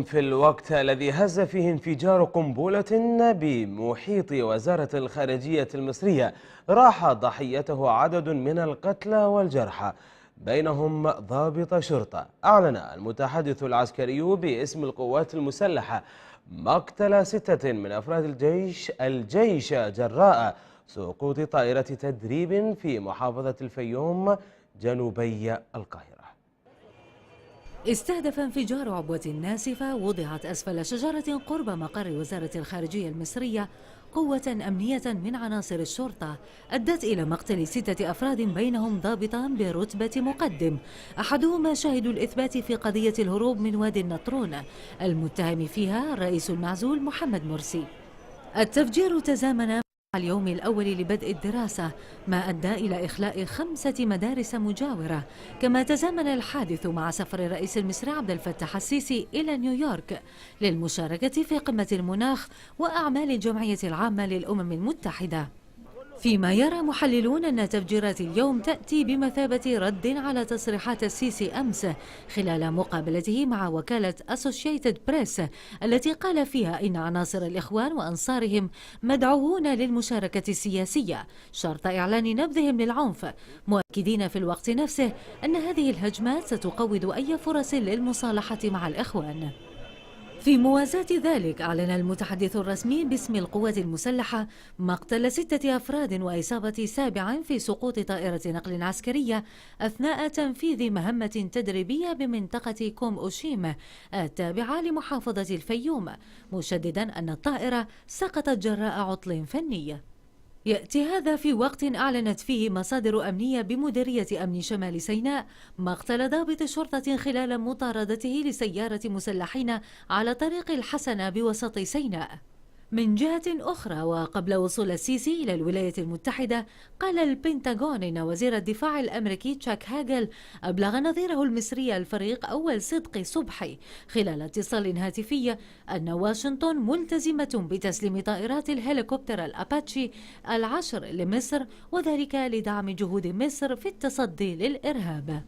في الوقت الذي هز فيه انفجار قنبلة بمحيط وزارة الخارجية المصرية راح ضحيته عدد من القتلى والجرحى، بينهم ضابط شرطة. أعلن المتحدث العسكري باسم القوات المسلحة مقتل 6 من أفراد الجيش جراء سقوط طائرة تدريب في محافظة الفيوم جنوبي القاهرة. استهدف انفجار عبوة ناسفة وضعت أسفل شجرة قرب مقر وزارة الخارجية المصرية قوة أمنية من عناصر الشرطة، أدت إلى مقتل 6 أفراد بينهم ضابطان برتبة مقدم، أحدهما شاهد الإثبات في قضية الهروب من وادي النطرون المتهم فيها الرئيس المعزول محمد مرسي. التفجير تزامن اليوم الأول لبدء الدراسة، ما أدى إلى إخلاء 5 مدارس مجاورة، كما تزامن الحادث مع سفر الرئيس المصري عبد الفتاح السيسي إلى نيويورك للمشاركة في قمة المناخ وأعمال الجمعية العامة للأمم المتحدة. فيما يرى محللون أن تفجيرات اليوم تأتي بمثابة رد على تصريحات السيسي أمس خلال مقابلته مع وكالة أسوشيتد بريس، التي قال فيها إن عناصر الإخوان وأنصارهم مدعوون للمشاركة السياسية شرط إعلان نبذهم للعنف، مؤكدين في الوقت نفسه أن هذه الهجمات ستقوض أي فرص للمصالحة مع الإخوان. في موازاة ذلك، أعلن المتحدث الرسمي باسم القوات المسلحة مقتل 6 أفراد وإصابة 7 في سقوط طائرة نقل عسكرية أثناء تنفيذ مهمة تدريبية بمنطقة كوم أوشيم التابعة لمحافظة الفيوم، مشددا أن الطائرة سقطت جراء عطل فني. يأتي هذا في وقت أعلنت فيه مصادر أمنية بمديرية أمن شمال سيناء مقتل ضابط شرطة خلال مطاردته لسيارة مسلحين على طريق الحسنة بوسط سيناء. من جهة أخرى، وقبل وصول السيسي إلى الولايات المتحدة، قال البنتاغون إن وزير الدفاع الأمريكي تشاك هاجل أبلغ نظيره المصري الفريق أول صدقي صبحي خلال اتصال هاتفي أن واشنطن ملتزمة بتسليم طائرات الهليكوبتر الأباتشي 10 لمصر، وذلك لدعم جهود مصر في التصدي للإرهاب.